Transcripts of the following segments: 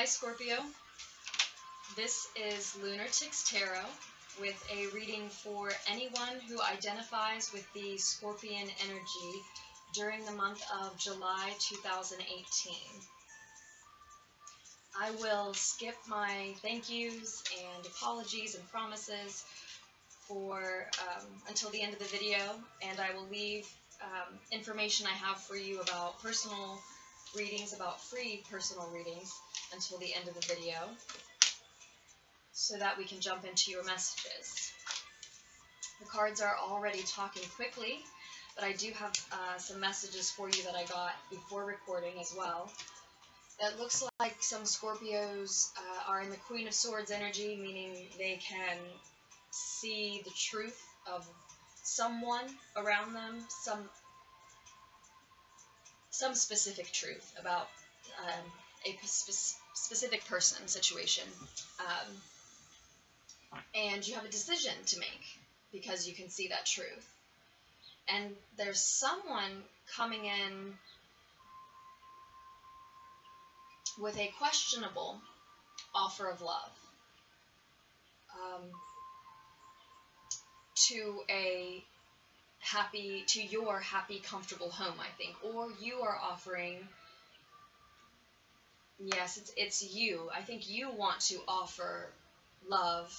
Hi Scorpio, this is Lunatics Tarot with a reading for anyone who identifies with the Scorpion energy during the month of July 2018. I will skip my thank yous and apologies and promises for until the end of the video, and I will leave information I have for you about personal readings, about free personal readings, until the end of the video, so that we can jump into your messages. The cards are already talking quickly, but I do have some messages for you that I got before recording as well. It looks like some Scorpios are in the Queen of Swords energy, meaning they can see the truth of someone around them, some specific truth about a specific person, situation. And you have a decision to make because you can see that truth. And there's someone coming in with a questionable offer of love to your happy, comfortable home, I think. Or you are offering, yes, it's you. I think you want to offer love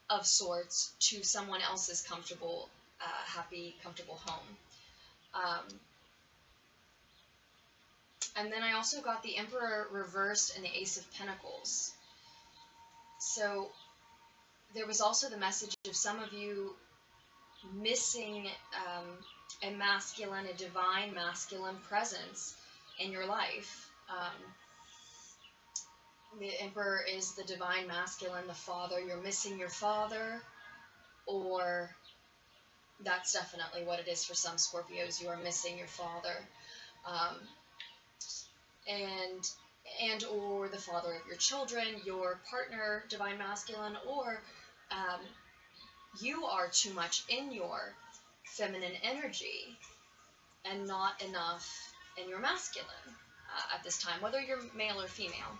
of sorts to someone else's comfortable, happy, comfortable home. And then I also got the Emperor reversed and the Ace of Pentacles. So there was also the message of some of you missing a masculine, a divine masculine presence in your life. The Emperor is the divine masculine, the father. You're missing your father, or that's definitely what it is for some Scorpios. You are missing your father, and or the father of your children, your partner, divine masculine, or you are too much in your feminine energy and not enough in your masculine at this time, whether you're male or female.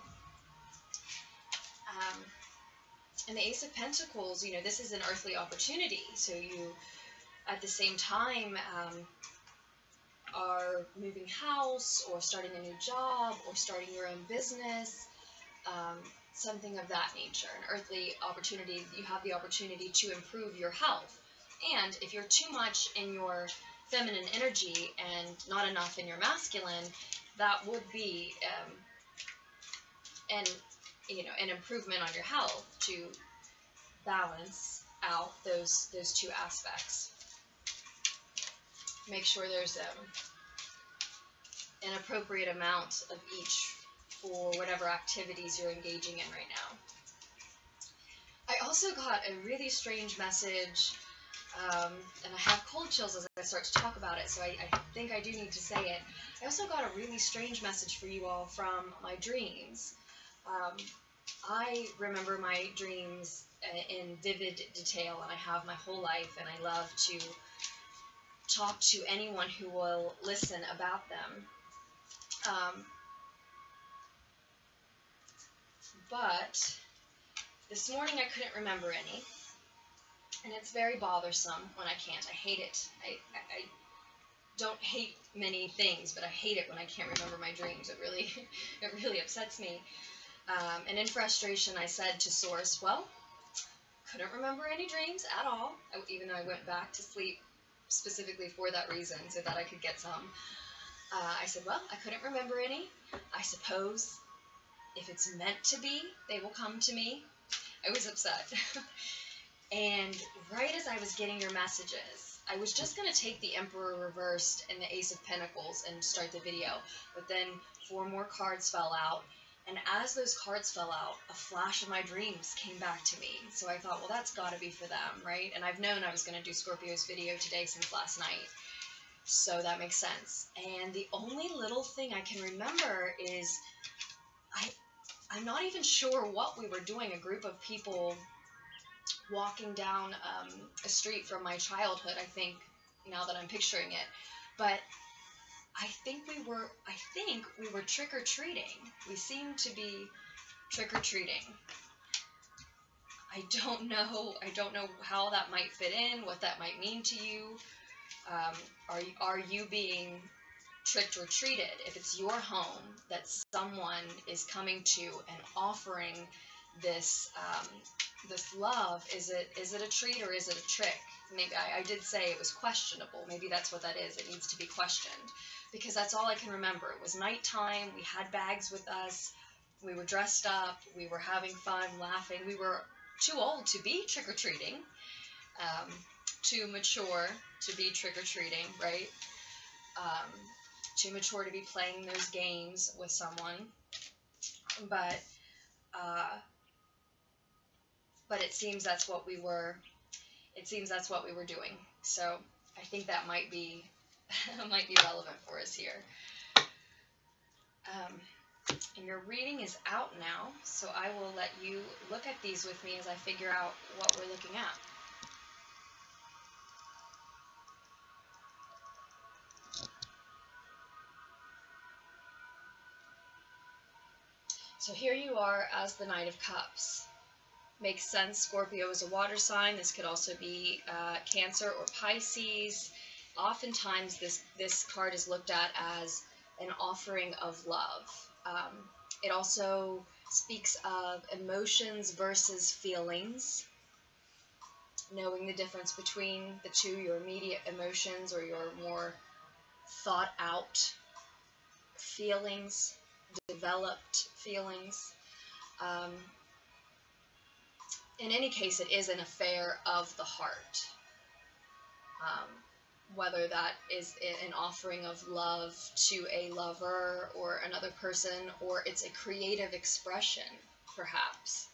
And the Ace of Pentacles, you know, this is an earthly opportunity. So you, at the same time, are moving house, or starting a new job, or starting your own business, something of that nature. An earthly opportunity. You have the opportunity to improve your health. And if you're too much in your feminine energy and not enough in your masculine, that would be an improvement on your health to balance out those two aspects. Make sure there's an appropriate amount of each for whatever activities you're engaging in right now. I also got a really strange message, and I have cold chills as I start to talk about it, so I think I do need to say it. I also got a really strange message for you all from my dreams. I remember my dreams in vivid detail, and I have my whole life, and I love to talk to anyone who will listen about them. But this morning I couldn't remember any, and it's very bothersome when I can't. I hate it. I don't hate many things, but I hate it when I can't remember my dreams. It really upsets me. And in frustration, I said to Source, well, couldn't remember any dreams at all, even though I went back to sleep specifically for that reason, so that I could get some. I said, well, I couldn't remember any. I suppose if it's meant to be, they will come to me. I was upset. And right as I was getting your messages, I was just going to take the Emperor reversed and the Ace of Pentacles and start the video, but then 4 more cards fell out. And as those cards fell out, a flash of my dreams came back to me. So I thought, well, that's got to be for them, right? And I've known I was going to do Scorpio's video today since last night. So that makes sense. And the only little thing I can remember is I'm not even sure what we were doing. A group of people walking down a street from my childhood, I think, now that I'm picturing it. But I think we were trick-or-treating. We seemed to be trick-or-treating. I don't know how that might fit in, what that might mean to you. Are you being tricked or treated? If it's your home that someone is coming to and offering this this love, is it a treat or is it a trick? Maybe I did say it was questionable. Maybe that's what that is. It needs to be questioned, because that's all I can remember. It was nighttime. We had bags with us. We were dressed up. We were having fun, laughing. We were too old to be trick-or-treating, too mature to be trick-or-treating, right? Too mature to be playing those games with someone. But it seems that's what we were. It seems that's what we were doing. So I think that might be might be relevant for us here. And your reading is out now, so I will let you look at these with me as I figure out what we're looking at. So here you are as the Knight of Cups. Makes sense. Scorpio is a water sign. This could also be Cancer or Pisces. Oftentimes this card is looked at as an offering of love. It also speaks of emotions versus feelings. Knowing the difference between the two, your immediate emotions or your more thought out feelings, developed feelings. In any case, it is an affair of the heart. Whether that is an offering of love to a lover or another person, or it's a creative expression, perhaps.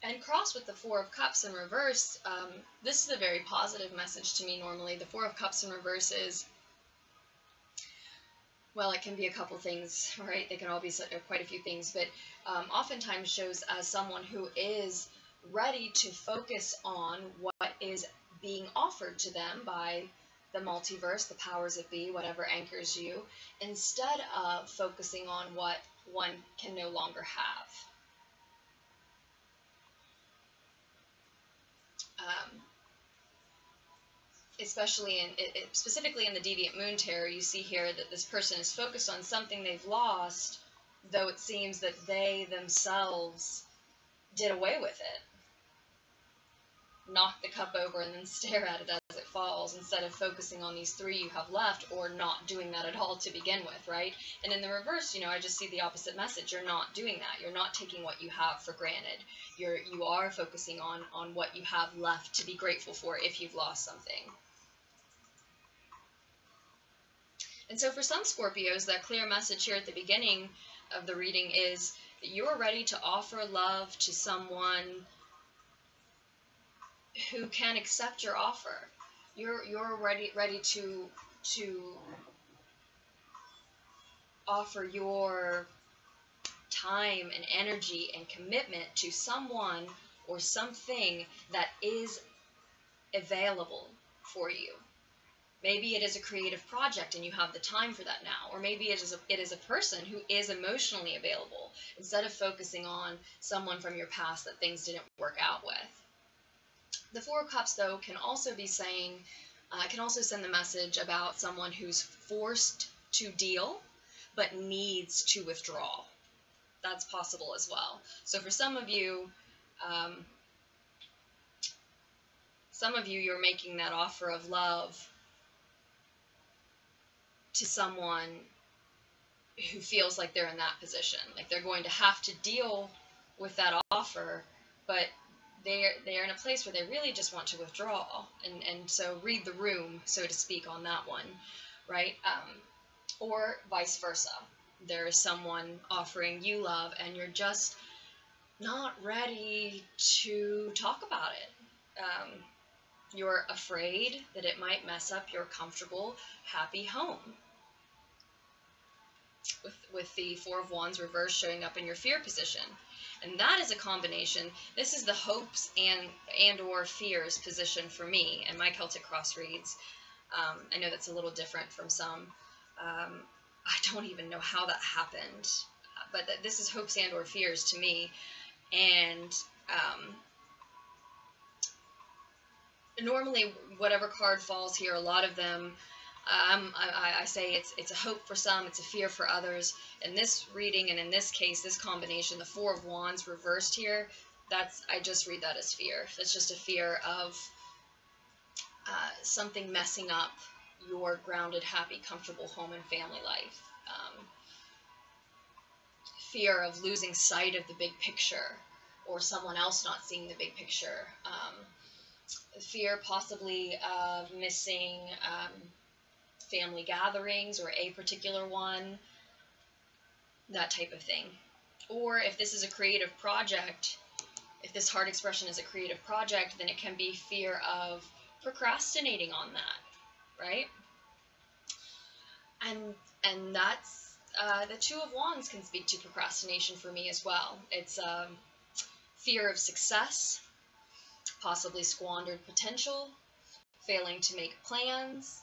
And crossed with the Four of Cups in reverse, this is a very positive message to me normally. The Four of Cups in reverse is, well, it can be a couple things, right? They can all be quite a few things, but oftentimes shows as someone who is ready to focus on what is being offered to them by the multiverse, the powers that be, whatever anchors you, instead of focusing on what one can no longer have. Especially specifically in the Deviant Moon Tarot, you see here that this person is focused on something they've lost, though it seems that they themselves did away with it. Knock the cup over and then stare at it as it falls, instead of focusing on these three you have left, or not doing that at all to begin with, right? And in the reverse, I just see the opposite message. You're not doing that. You're not taking what you have for granted. You are focusing on what you have left to be grateful for if you've lost something. And so for some Scorpios, that clear message here at the beginning of the reading is that you're ready to offer love to someone who can accept your offer. You're ready to offer your time and energy and commitment to someone or something that is available for you. Maybe it is a creative project and you have the time for that now. Or maybe it is a person who is emotionally available, instead of focusing on someone from your past that things didn't work out with. The Four of Cups, though, can also be saying, can also send the message about someone who's forced to deal but needs to withdraw. That's possible as well. So for some of you, you're making that offer of love to someone who feels like they're in that position, like they're going to have to deal with that offer, but they're in a place where they really just want to withdraw, and so read the room, so to speak, on that one, right? Or vice versa. There is someone offering you love, and you're just not ready to talk about it. You're afraid that it might mess up your comfortable, happy home. with the Four of Wands reverse showing up in your fear position. And that is a combination. This is the hopes and or fears position for me and my Celtic cross reads. I know that's a little different from some. I don't even know how that happened, but this is hopes and or fears to me. And normally whatever card falls here, a lot of them, I say it's a hope for some, it's a fear for others. In this reading, and in this case, this combination, the Four of Wands reversed here, I just read that as fear. That's just a fear of something messing up your grounded, happy, comfortable home and family life. Fear of losing sight of the big picture, or someone else not seeing the big picture. Fear possibly of missing family gatherings, or a particular one, that type of thing. Or if this is a creative project, if this heart expression is a creative project, then it can be fear of procrastinating on that, right? And that's the Two of Wands can speak to procrastination for me as well. It's fear of success, possibly squandered potential, failing to make plans,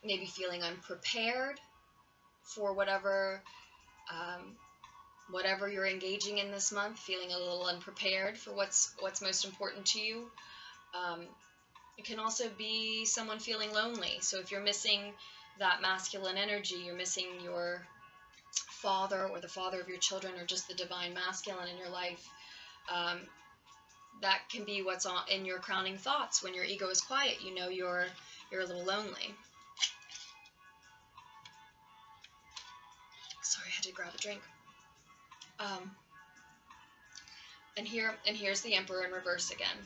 maybe feeling unprepared for whatever you're engaging in this month, feeling a little unprepared for what's most important to you. It can also be someone feeling lonely. So if you're missing that masculine energy, you're missing your father or the father of your children, or just the divine masculine in your life, that can be what's in your crowning thoughts. When your ego is quiet, you know you're a little lonely. Sorry, I had to grab a drink. And here's the Emperor in reverse again.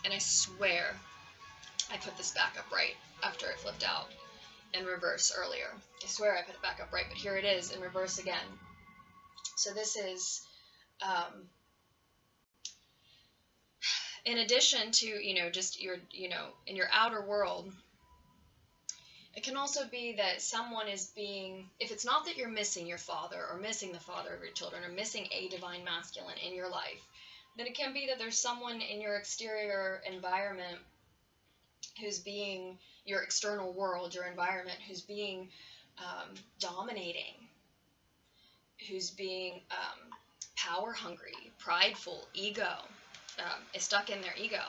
And I swear I put this back up right after it flipped out in reverse earlier. I swear I put it back up right, but here it is in reverse again. So this is, in addition to, just your, in your outer world, it can also be that someone is being, if it's not that you're missing your father, or missing the father of your children, or missing a divine masculine in your life, then it can be that there's someone in your exterior environment who's being, your external world, your environment, who's being dominating, who's being power hungry, prideful, ego, is stuck in their ego.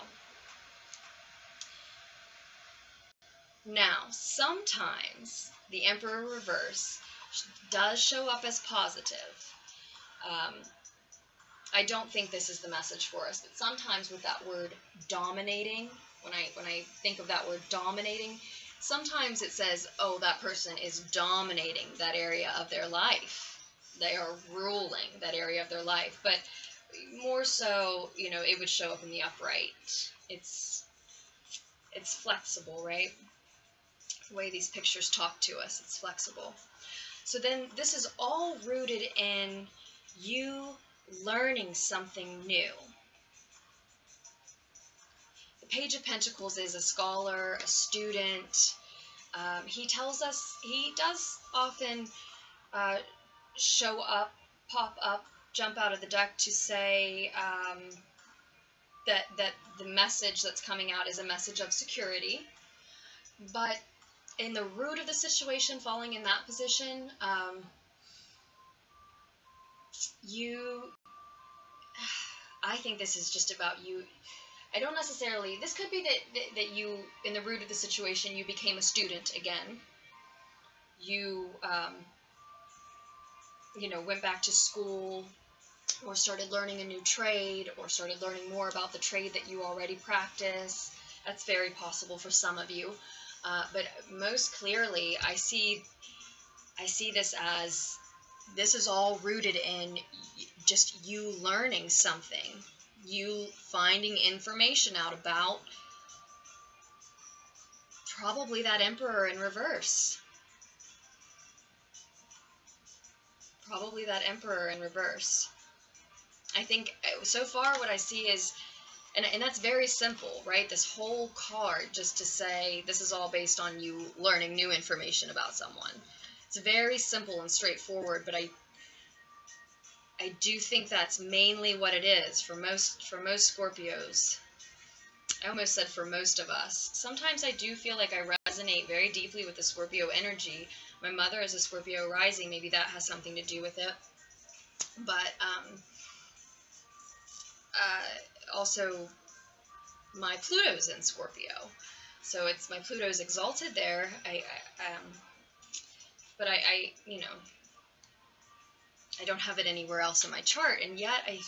Now, sometimes the Emperor reverse does show up as positive. I don't think this is the message for us, but sometimes with that word dominating, when I think of that word dominating, sometimes it says, oh, that person is dominating that area of their life. They are ruling that area of their life. But more so, it would show up in the upright. It's flexible, right? The way these pictures talk to us, it's flexible. So then this is all rooted in you learning something new. The Page of Pentacles is a scholar, a student. He tells us, he does often show up, pop up, jump out of the deck to say that the message that's coming out is a message of security. But in the root of the situation, falling in that position, I think this is just about you. I don't necessarily, this could be that you, in the root of the situation, you became a student again. You, went back to school, or started learning a new trade, or started learning more about the trade that you already practice. That's very possible for some of you. But most clearly, I see this as, this is all rooted in just you learning something, you finding information out about probably that Emperor in reverse. Probably that Emperor in reverse. I think so far what I see is, and that's very simple, right? This whole card, just to say this is all based on you learning new information about someone. It's very simple and straightforward, but I do think that's mainly what it is for most Scorpios. I almost said for most of us. Sometimes I do feel like I resonate very deeply with the Scorpio energy. My mother is a Scorpio rising. Maybe that has something to do with it. But also my Pluto's in Scorpio. So it's my Pluto's exalted there. But I you know, I don't have it anywhere else in my chart, and yet I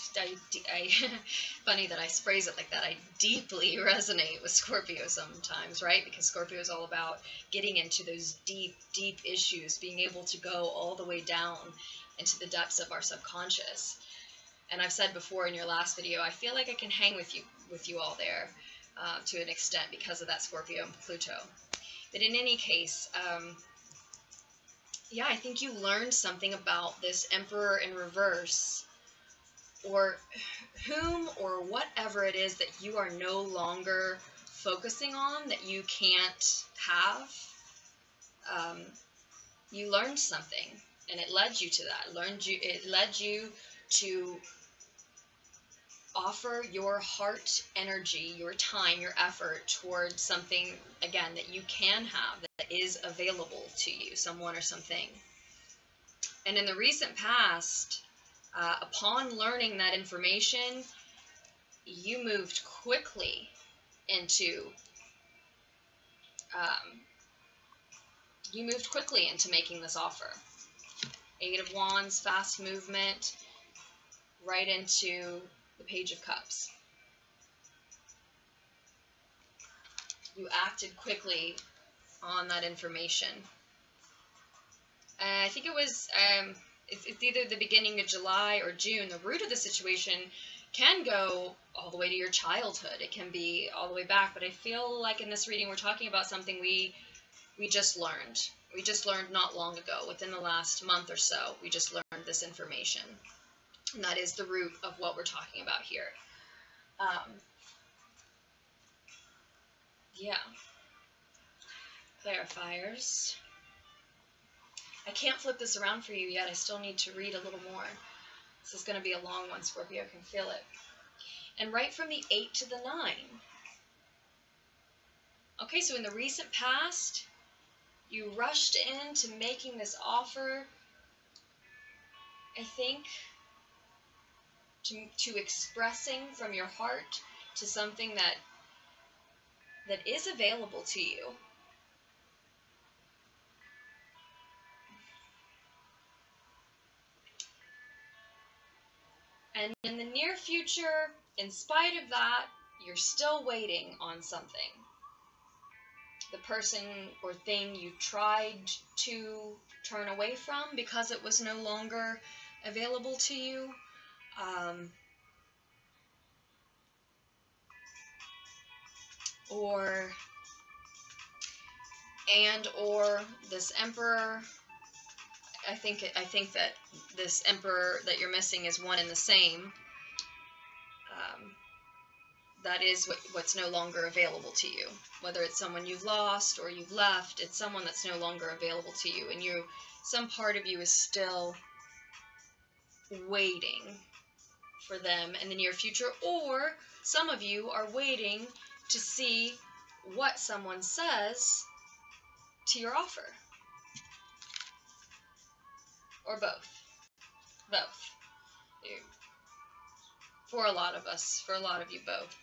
funny that I phrase it like that. I deeply resonate with Scorpio sometimes, right? Because Scorpio is all about getting into those deep, deep issues, being able to go all the way down into the depths of our subconscious. And I've said before in your last video, I feel like I can hang with you all there to an extent because of that Scorpio and Pluto. But in any case, yeah, I think you learned something about this Emperor in reverse, or whom or whatever it is that you are no longer focusing on, that you can't have. You learned something, and it led you to that. It led you to offer your heart energy, your time, your effort towards something, again, that you can have, that is available to you, someone or something. And in the recent past, upon learning that information, you moved quickly into making this offer. Eight of Wands, fast movement, right into the Page of Cups. You acted quickly on that information. I think it was, it's either the beginning of July or June. The root of the situation can go all the way to your childhood. It can be all the way back, but I feel like in this reading we're talking about something we just learned. We just learned not long ago, within the last month or so. We just learned this information. And that is the root of what we're talking about here. Yeah. Clarifiers. I can't flip this around for you yet. I still need to read a little more. This is going to be a long one, Scorpio. I can feel it. And right from the 8 to the 9. Okay, so in the recent past, you rushed into making this offer, I think, to expressing from your heart to something that is available to you. And in the near future, in spite of that, you're still waiting on something. The person or thing you tried to turn away from because it was no longer available to you. Or this Emperor. I think that this Emperor that you're missing is one and the same. That is what's no longer available to you. Whether it's someone you've lost or you've left, it's someone that's no longer available to you. And some part of you is still waiting for them in the near future. Or some of you are waiting to see what someone says to your offer. Or both. Both. For a lot of us, for a lot of you, both.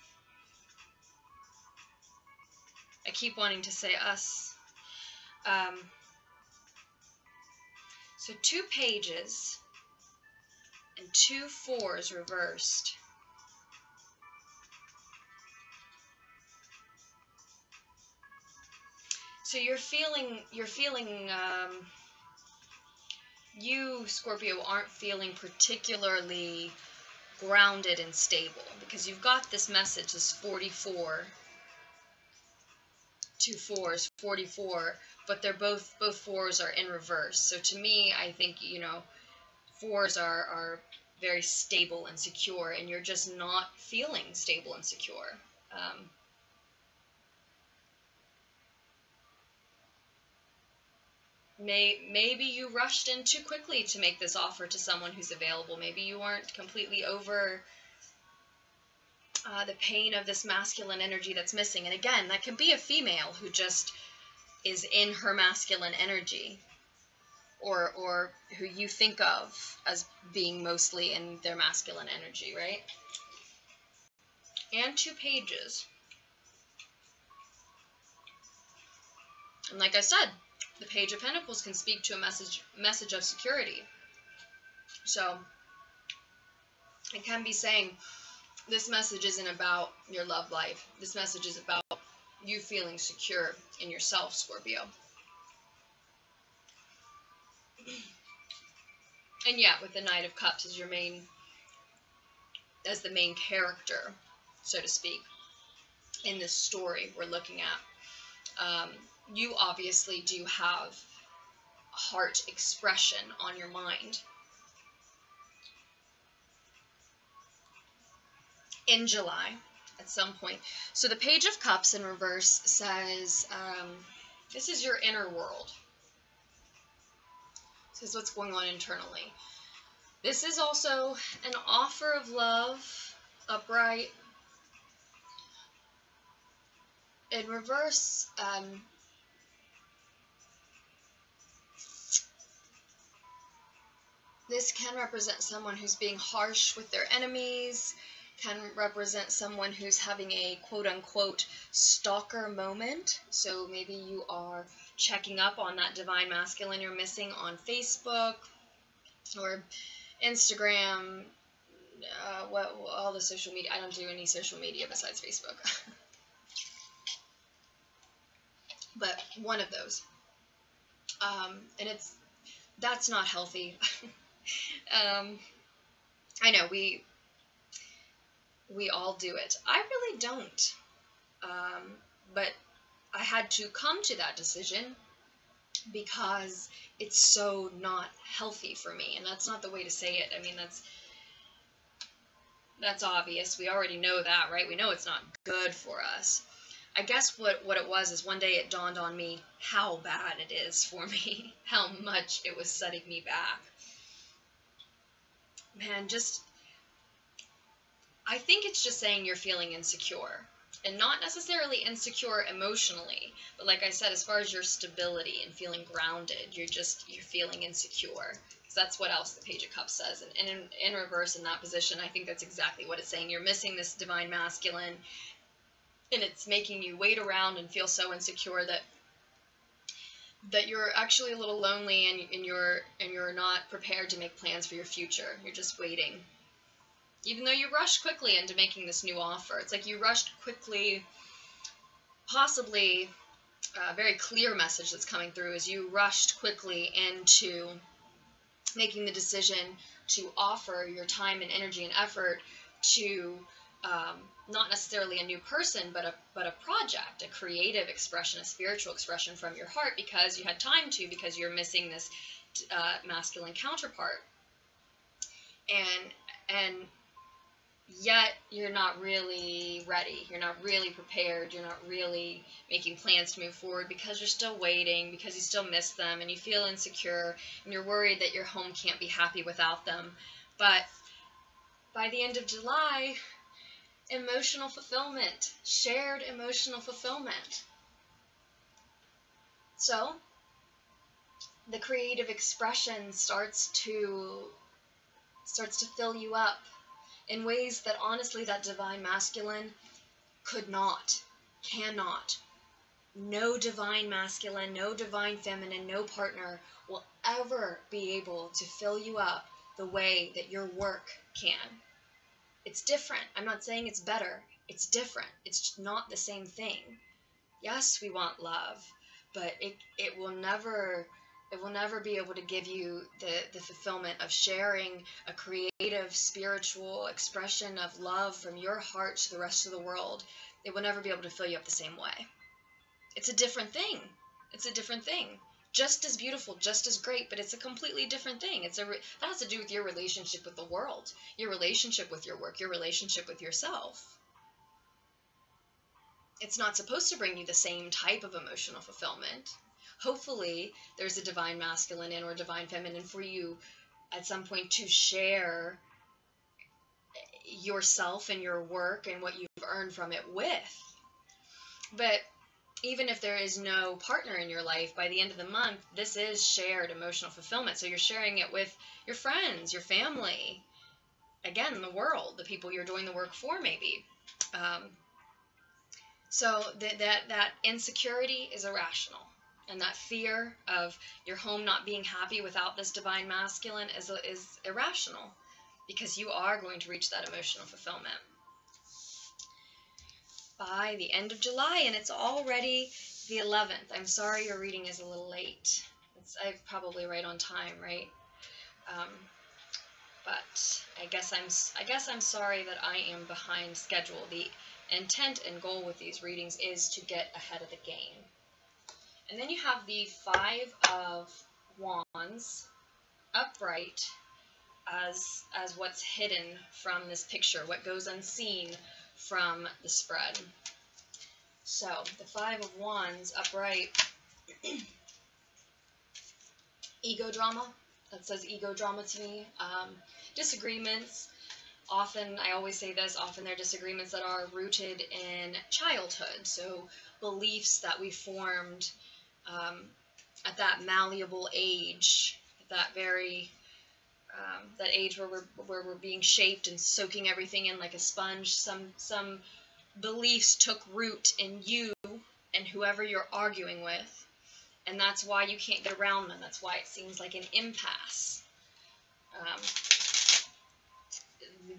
I keep wanting to say us. So 2 pages and 2 4s reversed. So you're feeling you, Scorpio, aren't feeling particularly grounded and stable, because you've got this message, this 44, 2 4s, 44, but they're both 4s are in reverse. So to me, I think, 4s are very stable and secure, and you're just not feeling stable and secure. maybe you rushed in too quickly to make this offer to someone who's available. Maybe you weren't completely over the pain of this masculine energy that's missing. And again, that could be a female who just is in her masculine energy, or who you think of as being mostly in their masculine energy, right? And 2 pages. And like I said, the Page of Pentacles can speak to a message of security. So it can be saying, this message isn't about your love life. This message is about you feeling secure in yourself, Scorpio. And yeah, with the Knight of Cups as the main character, so to speak, in this story we're looking at. You obviously do have heart expression on your mind. In July, at some point. So the Page of Cups in reverse says, this is your inner world. This is what's going on internally. This is also an offer of love, upright. In reverse, this can represent someone who's being harsh with their enemies, can represent someone who's having a quote-unquote stalker moment. So maybe you are checking up on that divine masculine you're missing on Facebook or Instagram, all the social media. I don't do any social media besides Facebook. But one of those. And that's not healthy. I know, we all do it. I really don't. But I had to come to that decision because it's so not healthy for me. And that's not the way to say it. I mean, that's obvious. We already know that, right? We know it's not good for us. I guess what it was is one day it dawned on me how bad it is for me, how much it was setting me back. Man, I think it's just saying you're feeling insecure. And not necessarily insecure emotionally, but like I said, as far as your stability and feeling grounded, you're feeling insecure. Because that's what else the Page of Cups says. And in reverse, in that position, I think that's exactly what it's saying. You're missing this divine masculine, and it's making you wait around and feel so insecure that you're actually a little lonely, and you're not prepared to make plans for your future. You're just waiting. Even though you rushed quickly into making this new offer. It's like you rushed quickly, possibly a very clear message that's coming through is you rushed quickly into making the decision to offer your time and energy and effort to not necessarily a new person, but a project, a creative expression, a spiritual expression from your heart, because you had time to, because you're missing this masculine counterpart. And yet you're not really ready. You're not really prepared. You're not really making plans to move forward because you're still waiting, because you still miss them, and you feel insecure, and you're worried that your home can't be happy without them. But by the end of July, emotional fulfillment, shared emotional fulfillment. So the creative expression starts to fill you up in ways that honestly that divine masculine cannot. No divine masculine, no divine feminine, no partner will ever be able to fill you up the way that your work can. It's different. I'm not saying it's better. It's different. It's not the same thing. Yes, we want love, but it will never be able to give you the fulfillment of sharing a creative, spiritual expression of love from your heart to the rest of the world. It will never be able to fill you up the same way. It's a different thing. It's a different thing. Just as beautiful, just as great, but it's a completely different thing. That has to do with your relationship with the world, your relationship with your work, your relationship with yourself. It's not supposed to bring you the same type of emotional fulfillment. hopefully there's a divine masculine and or divine feminine for you at some point to share yourself and your work and what you've earned from it with. But even if there is no partner in your life, by the end of the month, this is shared emotional fulfillment. So you're sharing it with your friends, your family, again, the world, the people you're doing the work for, maybe. So that insecurity is irrational. And that fear of your home not being happy without this divine masculine is irrational, because you are going to reach that emotional fulfillment by the end of July, and it's already the 11th. I'm sorry your reading is a little late. I'm probably right on time, right? But I guess I'm sorry that I am behind schedule. The intent and goal with these readings is to get ahead of the game. And then you have the Five of Wands upright as what's hidden from this picture, what goes unseen from the spread. So the Five of Wands upright, ego drama. That says ego drama to me. Disagreements. Often, I always say this, often they're disagreements that are rooted in childhood. So beliefs that we formed at that malleable age, that very that age where we're being shaped and soaking everything in like a sponge. Some beliefs took root in you and whoever you're arguing with, and that's why you can't get around them. That's why it seems like an impasse.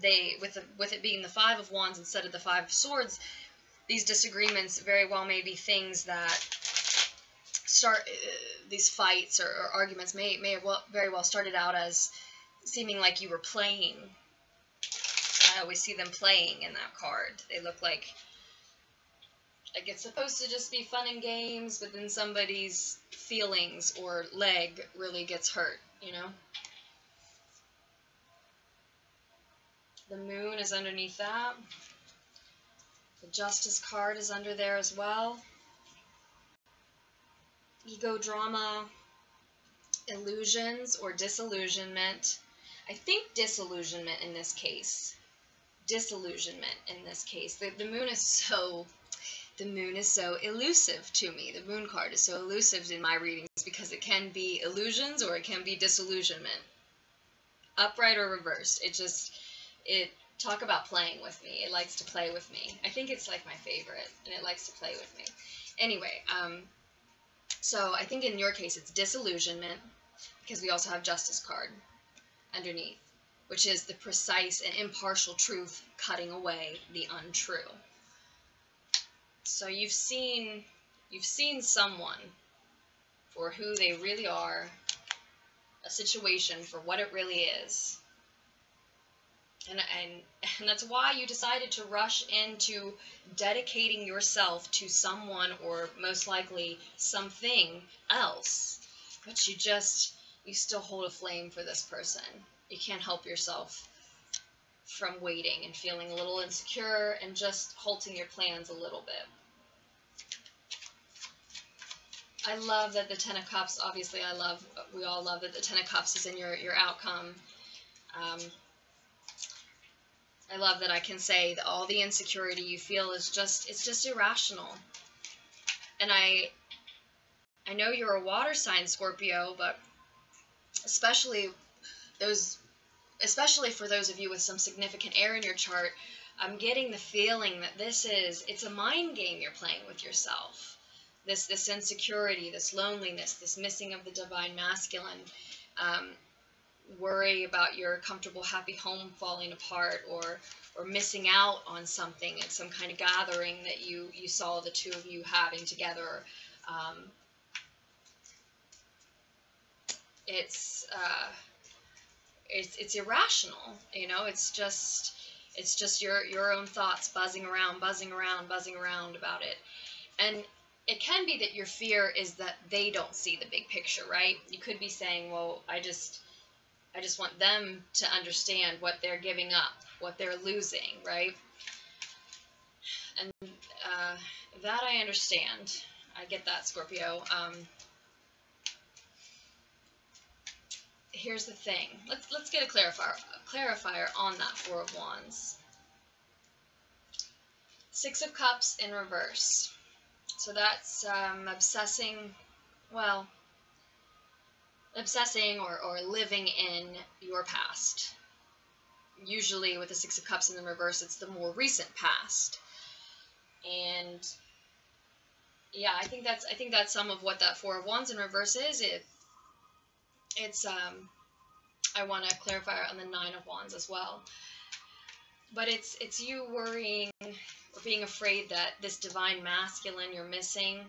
With it being the Five of Wands instead of the Five of Swords, these disagreements very well may be things that start these fights or arguments may have very well started out as seeming like you were playing. I always see them playing in that card. They look like it's supposed to just be fun and games, but then somebody's feelings or leg really gets hurt, you know? The Moon is underneath that. The Justice card is under there as well. Ego drama, illusions or disillusionment. I think disillusionment in this case. Disillusionment in this case. The Moon is so elusive to me. The Moon card is so elusive in my readings because it can be illusions or it can be disillusionment. Upright or reversed. It talk about playing with me. It likes to play with me. I think it's like my favorite, and it likes to play with me. Anyway, so I think in your case it's disillusionment, because we also have Justice card underneath, which is the precise and impartial truth cutting away the untrue. So you've seen someone for who they really are, a situation for what it really is. And that's why you decided to rush into dedicating yourself to someone or most likely something else. But you still hold a flame for this person. You can't help yourself from waiting and feeling a little insecure and just halting your plans a little bit. I love that the Ten of Cups, obviously we all love that the Ten of Cups is in your outcome. I love that I can say that all the insecurity you feel is just irrational. And I know you're a water sign, Scorpio, but especially for those of you with some significant air in your chart, I'm getting the feeling that it's a mind game you're playing with yourself. This insecurity, this loneliness, this missing of the divine masculine, worry about your comfortable, happy home falling apart, or missing out on something at some kind of gathering that you saw the two of you having together. It's irrational, you know. It's just your own thoughts buzzing around about it. And it can be that your fear is that they don't see the big picture, right? You could be saying, well, I just want them to understand what they're giving up, what they're losing, right? And that I understand. I get that, Scorpio. here's the thing. Let's get a clarifier on that Four of Wands. Six of Cups in reverse. So that's obsessing, well, obsessing or living in your past. Usually with the Six of Cups in the reverse, it's the more recent past. And yeah, I think that's some of what that Four of Wands in reverse is. It's I want to clarify on the Nine of Wands as well. But it's you worrying or being afraid that this divine masculine you're missing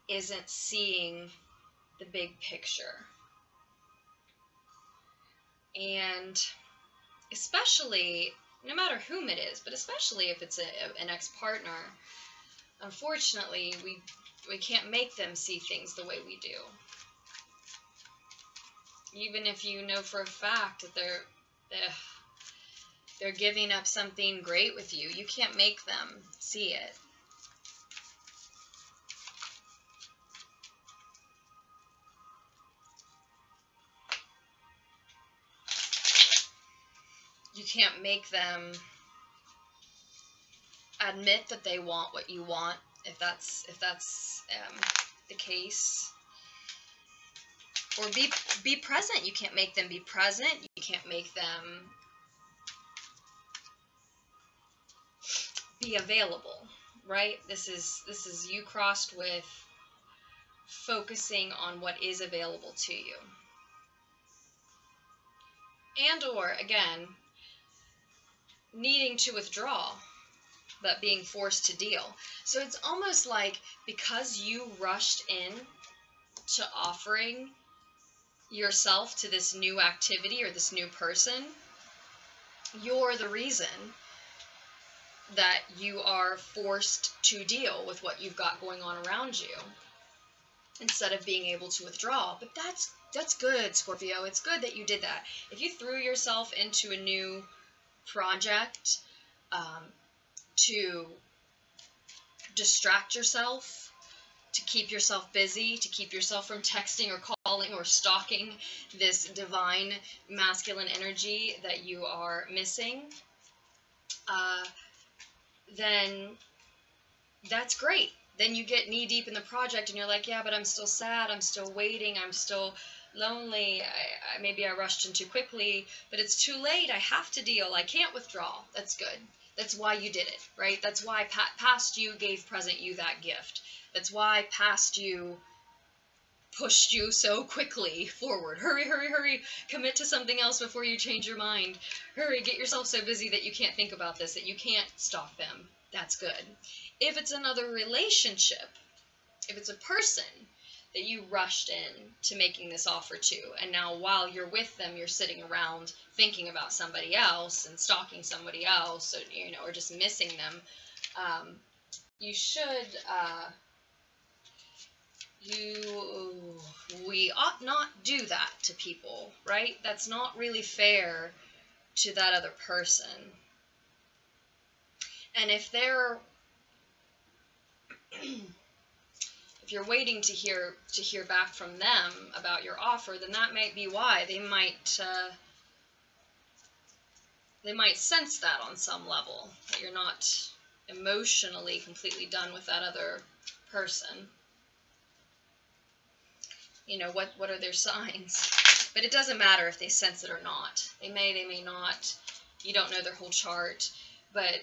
isn't seeing the big picture. And especially, no matter whom it is, but especially if it's an ex-partner, unfortunately, we can't make them see things the way we do. Even if you know for a fact that they're giving up something great with you, you can't make them see it. You can't make them admit that they want what you want, if that's the case. Or be present. You can't make them be present. You can't make them be available, right? This is you crossed with focusing on what is available to you. And or, again, needing to withdraw, but being forced to deal. So it's almost like because you rushed in to offering yourself to this new activity or this new person, you're the reason that you are forced to deal with what you've got going on around you instead of being able to withdraw. But that's good, Scorpio. It's good that you did that. If you threw yourself into a new project to distract yourself, to keep yourself busy, to keep yourself from texting or calling or stalking this divine masculine energy that you are missing, then that's great. Then you get knee deep in the project and you're like, yeah, but I'm still sad, I'm still waiting, I'm still lonely, maybe I rushed in too quickly, but it's too late, I have to deal, I can't withdraw. That's good. That's why you did it, right? That's why past you gave present you that gift. That's why past you pushed you so quickly forward. Hurry, hurry, hurry. Commit to something else before you change your mind. Hurry, get yourself so busy that you can't think about this, that you can't stalk them. That's good. If it's another relationship, if it's a person that you rushed in to making this offer to, and now while you're with them, you're sitting around thinking about somebody else and stalking somebody else, or, or just missing them, we ought not do that to people, right? That's not really fair to that other person. And if you're waiting to hear back from them about your offer, then that might be why. They might sense that on some level, that you're not emotionally completely done with that other person. What are their signs? But it doesn't matter if they sense it or not. They may not. You don't know their whole chart, but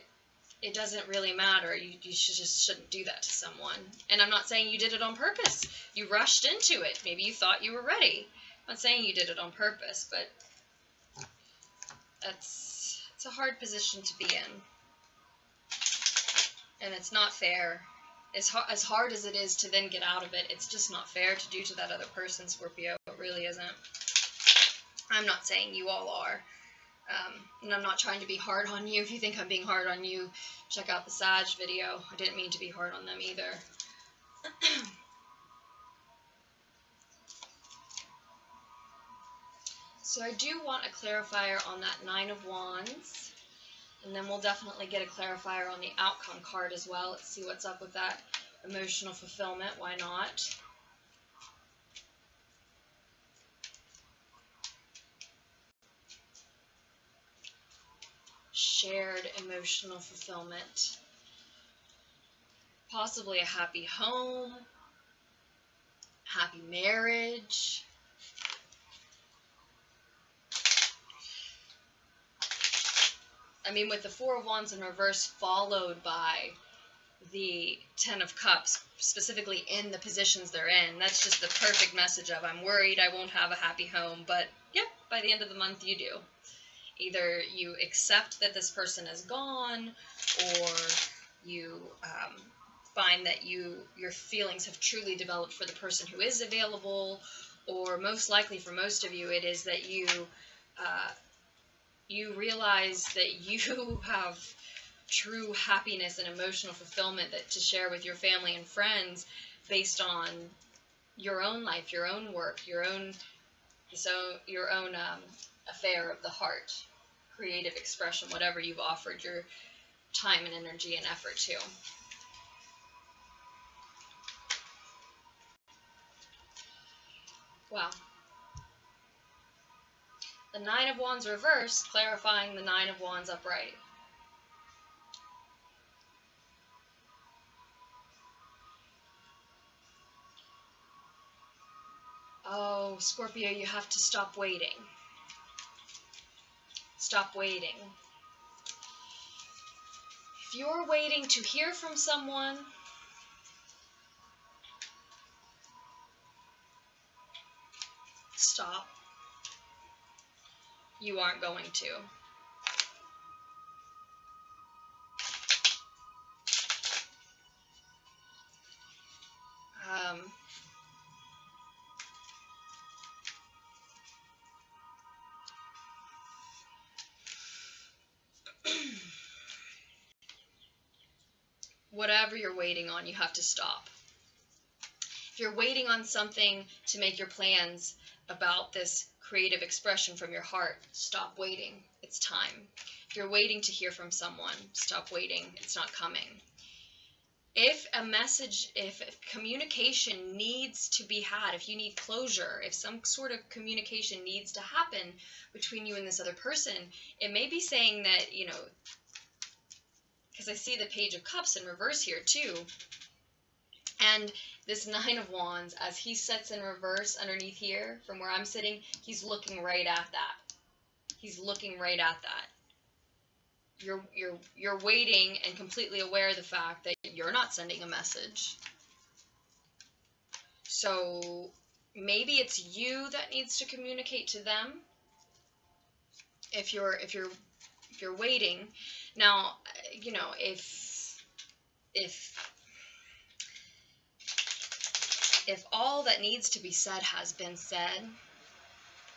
it doesn't really matter. You just shouldn't do that to someone. And I'm not saying you did it on purpose. You rushed into it. Maybe you thought you were ready. I'm not saying you did it on purpose, but it's a hard position to be in. And it's not fair. As hard as it is to then get out of it, it's just not fair to do to that other person, Scorpio. It really isn't. I'm not saying you all are. And I'm not trying to be hard on you. If you think I'm being hard on you, check out the Sag video. I didn't mean to be hard on them either. So I do want a clarifier on that Nine of Wands. And then we'll definitely get a clarifier on the outcome card as well. Let's see what's up with that emotional fulfillment. Why not? shared emotional fulfillment, possibly a happy home, happy marriage. I mean, with the Four of Wands in reverse followed by the Ten of Cups, specifically in the positions they're in, that's just the perfect message of, I'm worried I won't have a happy home, but yep, by the end of the month you do. Either you accept that this person is gone, or you find that your feelings have truly developed for the person who is available, or most likely for most of you, it is that you realize that you have true happiness and emotional fulfillment that to share with your family and friends based on your own life, your own work, your own affair of the heart, creative expression, whatever you've offered your time and energy and effort to. Wow. The Nine of Wands reversed, clarifying the Nine of Wands upright. Oh, Scorpio, you have to stop waiting. Stop waiting. If you're waiting to hear from someone, stop. You aren't going to. Whatever you're waiting on, you have to stop. If you're waiting on something to make your plans about this creative expression from your heart, stop waiting. It's time. If you're waiting to hear from someone, stop waiting. It's not coming. If communication needs to be had, if you need closure, if some sort of communication needs to happen between you and this other person, it may be saying that, because I see the Page of Cups in reverse here too, and this Nine of Wands, as he sits in reverse underneath here, from where I'm sitting, he's looking right at that. He's looking right at that. You're waiting and completely aware of the fact that you're not sending a message. So maybe it's you that needs to communicate to them. If you're waiting. Now, if all that needs to be said has been said,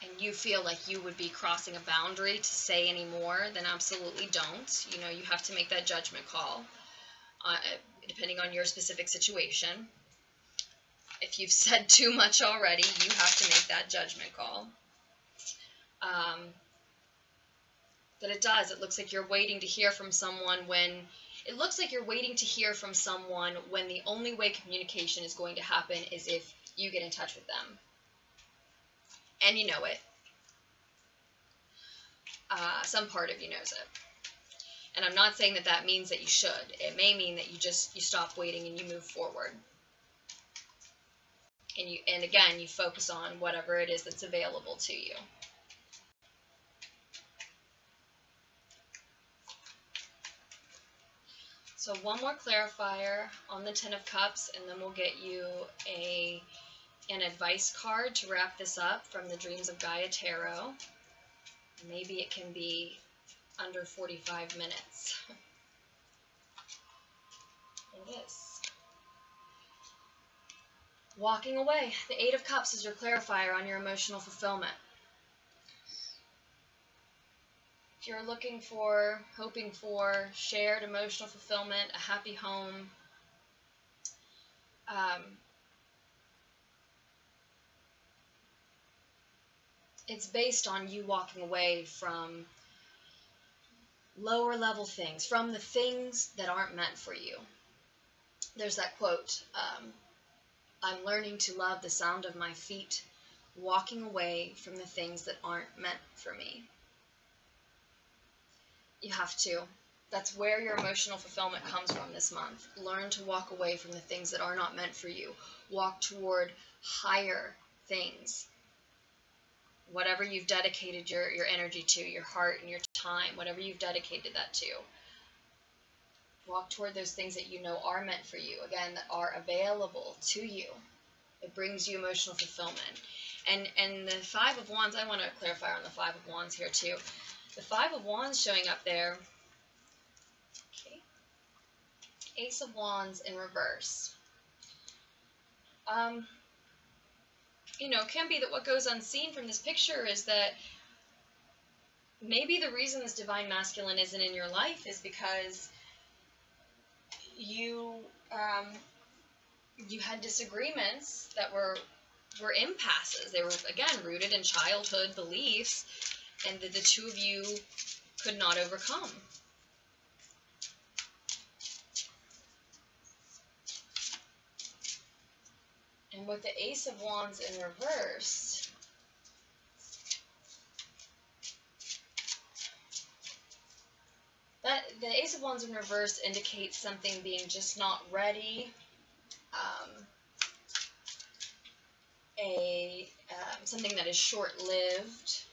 and you feel like you would be crossing a boundary to say any more, then absolutely don't. You have to make that judgment call, depending on your specific situation. If you've said too much already, you have to make that judgment call. But it does. It looks like you're waiting to hear from someone when the only way communication is going to happen is if you get in touch with them. And you know it. Some part of you knows it. And I'm not saying that means that you should. It may mean that you stop waiting and you move forward. And again, you focus on whatever it is that's available to you. So one more clarifier on the Ten of Cups, and then we'll get you an advice card to wrap this up from the Dreams of Gaia Tarot. Maybe it can be under 45 minutes. It is. Walking away. The Eight of Cups is your clarifier on your emotional fulfillment. If you're hoping for shared emotional fulfillment, a happy home, it's based on you walking away from lower level things, from the things that aren't meant for you. There's that quote, I'm learning to love the sound of my feet, walking away from the things that aren't meant for me. You have to. That's where your emotional fulfillment comes from this month. Learn to walk away from the things that are not meant for you. Walk toward higher things. Whatever you've dedicated your energy to, your heart and your time, whatever you've dedicated that to. Walk toward those things that you know are meant for you, again, that are available to you. It brings you emotional fulfillment. And the Five of Wands, I want to clarify on the Five of Wands here too. The Five of Wands showing up there, okay. Ace of Wands in reverse. You know, it can be that what goes unseen from this picture is that maybe the reason this divine masculine isn't in your life is because you had disagreements that were impasses. They were, again, rooted in childhood beliefs, and that the two of you could not overcome. And with the Ace of Wands in reverse, the Ace of Wands in reverse indicates something being just not ready, something that is short-lived.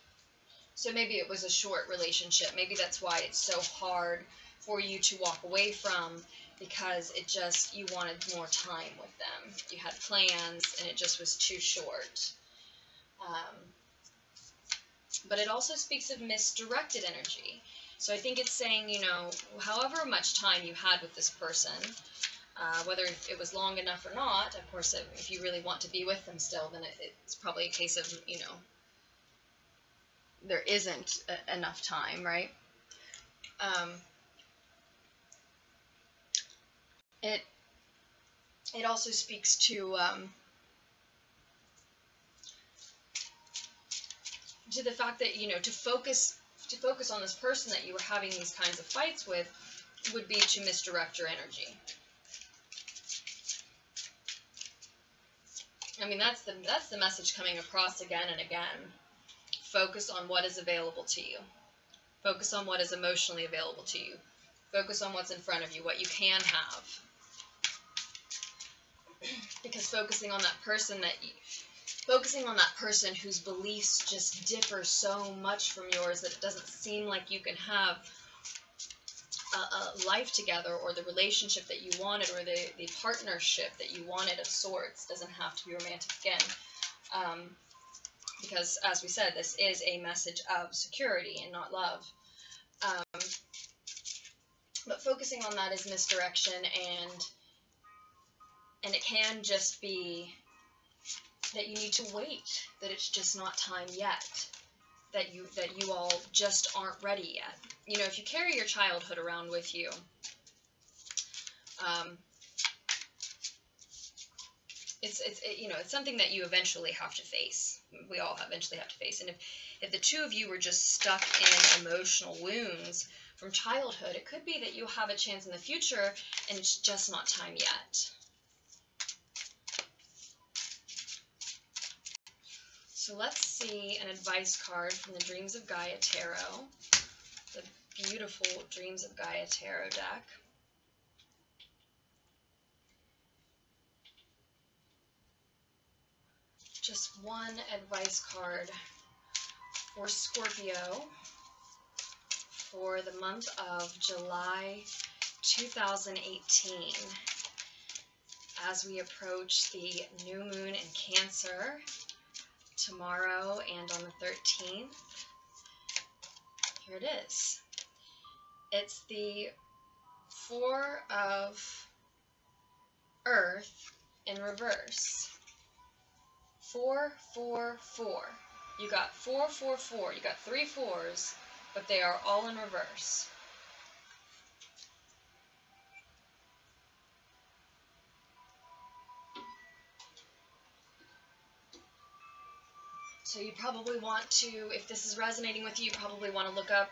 So maybe it was a short relationship. Maybe that's why it's so hard for you to walk away from, because it just, you wanted more time with them. You had plans and it just was too short. But it also speaks of misdirected energy. So I think it's saying, you know, however much time you had with this person, whether it was long enough or not, of course, if you really want to be with them still, then it's probably a case of, you know, there isn't enough time, right? It also speaks to the fact that, you know, to focus on this person that you were having these kinds of fights with would be to misdirect your energy. I mean, that's the message coming across again and again. Focus on what is available to you. Focus on what is emotionally available to you. Focus on what's in front of you, what you can have. Because focusing on that person whose beliefs just differ so much from yours that it doesn't seem like you can have a life together, or the relationship that you wanted, or the partnership that you wanted of sorts. Doesn't have to be romantic again. Because, as we said, this is a message of security and not love. But focusing on that is misdirection, and it can just be that you need to wait, that it's just not time yet, that you all just aren't ready yet. You know, if you carry your childhood around with you, you know, it's something that you eventually have to face. We all eventually have to face. And if the two of you were just stuck in emotional wounds from childhood, it could be that you have a chance in the future, and it's just not time yet. So let's see an advice card from the Dreams of Gaia Tarot, the beautiful Dreams of Gaia Tarot deck. Just one advice card for Scorpio for the month of July 2018, as we approach the new moon in Cancer tomorrow and on the 13th. Here it is. It's the Four of Earth in reverse. 4, 4, 4. You got 4, 4, 4. You got 3 4s, but they are all in reverse. So you probably want to, if this is resonating with you, you probably want to look up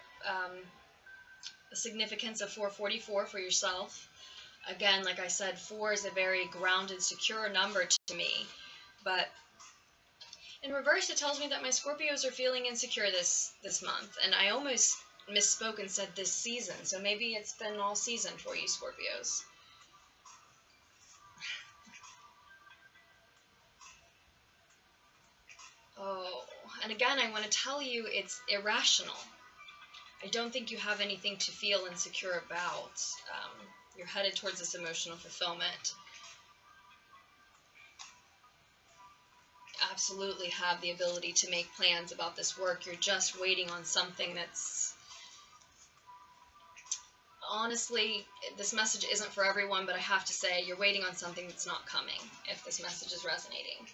the significance of 444 for yourself. Again, like I said, 4 is a very grounded, secure number to me. But in reverse, it tells me that my Scorpios are feeling insecure this month. And I almost misspoke and said this season, so maybe it's been all season for you, Scorpios. Oh, and again, I want to tell you it's irrational. I don't think you have anything to feel insecure about. You're headed towards this emotional fulfillment. Absolutely have the ability to make plans about this work. You're just waiting on something that's... Honestly, this message isn't for everyone, but I have to say, you're waiting on something that's not coming, if this message is resonating.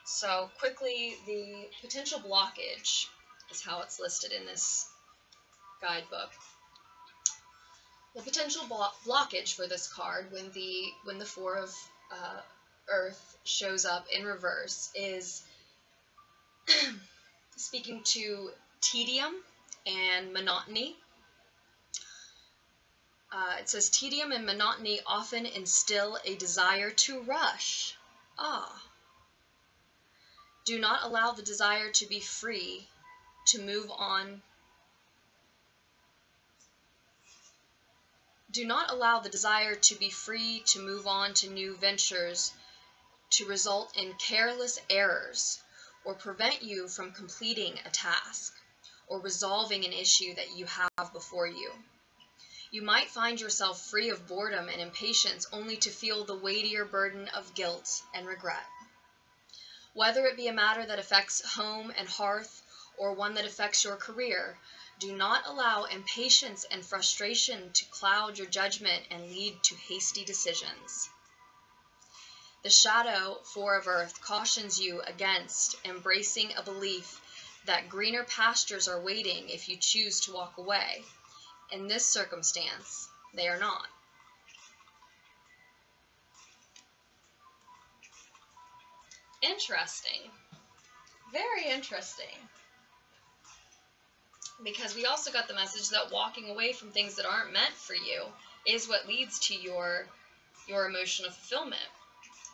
So, quickly, the potential blockage is how it's listed in this guidebook. The potential blockage for this card, when the Four of Earth shows up in reverse, is speaking to tedium and monotony. It says, tedium and monotony often instill a desire to rush. Do not allow the desire to be free to move on. Do not allow the desire to be free to move on to new ventures to result in careless errors or prevent you from completing a task or resolving an issue that you have before you. You might find yourself free of boredom and impatience only to feel the weightier burden of guilt and regret. Whether it be a matter that affects home and hearth or one that affects your career, do not allow impatience and frustration to cloud your judgment and lead to hasty decisions. The Shadow Four of Earth cautions you against embracing a belief that greener pastures are waiting if you choose to walk away. In this circumstance, they are not. Interesting. Very interesting. Because we also got the message that walking away from things that aren't meant for you is what leads to your emotional fulfillment.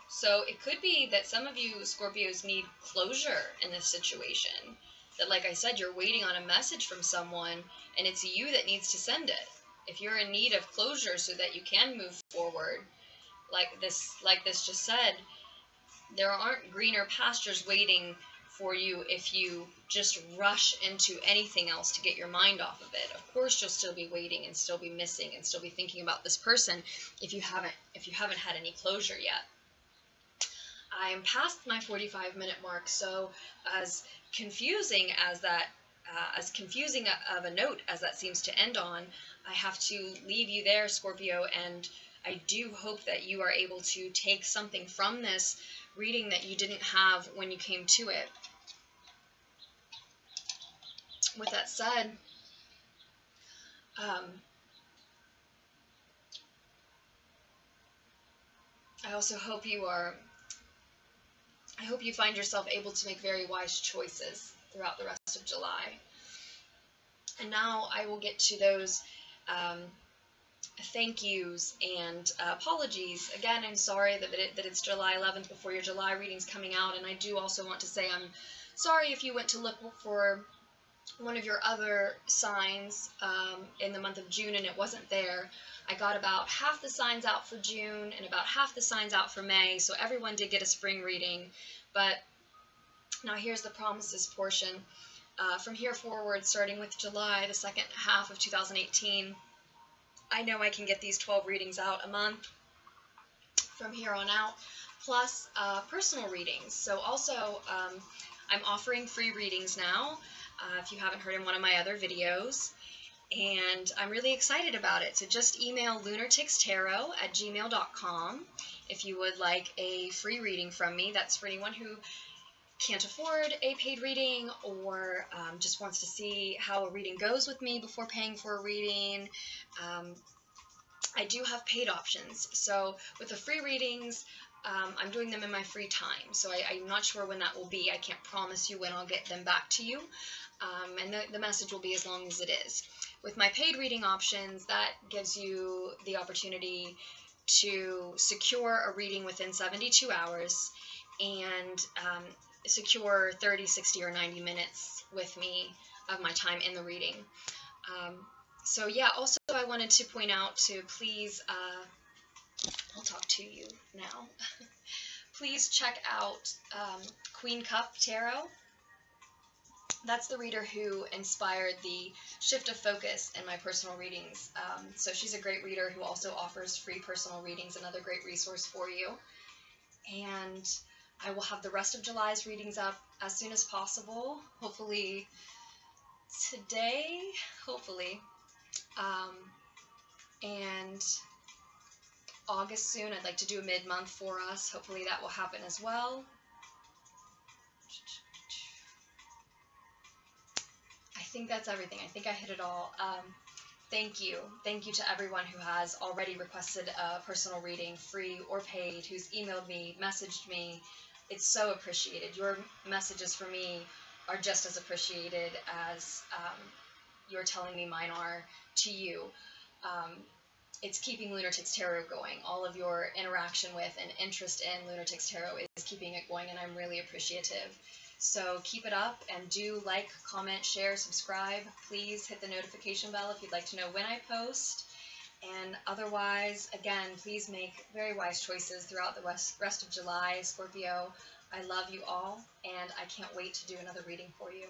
So it could be that some of you Scorpios need closure in this situation. That, like I said, you're waiting on a message from someone, and it's you that needs to send it. If you're in need of closure so that you can move forward, like this just said, there aren't greener pastures waiting for you if you just rush into anything else to get your mind off of it. Of course, you'll still be waiting and still be missing and still be thinking about this person if you haven't had any closure yet. I am past my 45-minute mark, so as confusing of a note as that seems to end on, I have to leave you there, Scorpio, and I do hope that you are able to take something from this reading that you didn't have when you came to it. With that said, I also hope you find yourself able to make very wise choices throughout the rest of July. And now I will get to those thank yous and apologies. Again, I'm sorry that it's July 11th before your July reading's coming out, and I do also want to say I'm sorry if you went to look for one of your other signs in the month of June and it wasn't there. I got about half the signs out for June and about half the signs out for May, so everyone did get a spring reading. But now here's the promises portion. From here forward, starting with July, the second half of 2018, I know I can get these 12 readings out a month from here on out, plus personal readings. So also, I'm offering free readings now, if you haven't heard in one of my other videos, and I'm really excited about it. So just email lunartixtarot@gmail.com if you would like a free reading from me. That's for anyone who can't afford a paid reading or just wants to see how a reading goes with me before paying for a reading. I do have paid options. So with the free readings, I'm doing them in my free time. So I'm not sure when that will be. I can't promise you when I'll get them back to you. And the message will be as long as it is. With my paid reading options, that gives you the opportunity to secure a reading within 72 hours and secure 30, 60, or 90 minutes with me of my time in the reading. So yeah, also I wanted to point out to please, I'll talk to you now. Please check out Queen Cup Tarot. That's the reader who inspired the shift of focus in my personal readings. So she's a great reader who also offers free personal readings, another great resource for you. And I will have the rest of July's readings up as soon as possible, hopefully today, hopefully. And August soon, I'd like to do a mid-month for us. Hopefully that will happen as well. I think that's everything. I think I hit it all. Thank you. Thank you to everyone who has already requested a personal reading, free or paid, who's emailed me, messaged me. It's so appreciated. Your messages for me are just as appreciated as you're telling me mine are to you. It's keeping Lunatics Tarot going. All of your interaction with and interest in Lunatics Tarot is keeping it going, and I'm really appreciative. So keep it up, and do like, comment, share, subscribe. Please hit the notification bell if you'd like to know when I post. And otherwise, again, please make very wise choices throughout the rest of July, Scorpio. I love you all, and I can't wait to do another reading for you.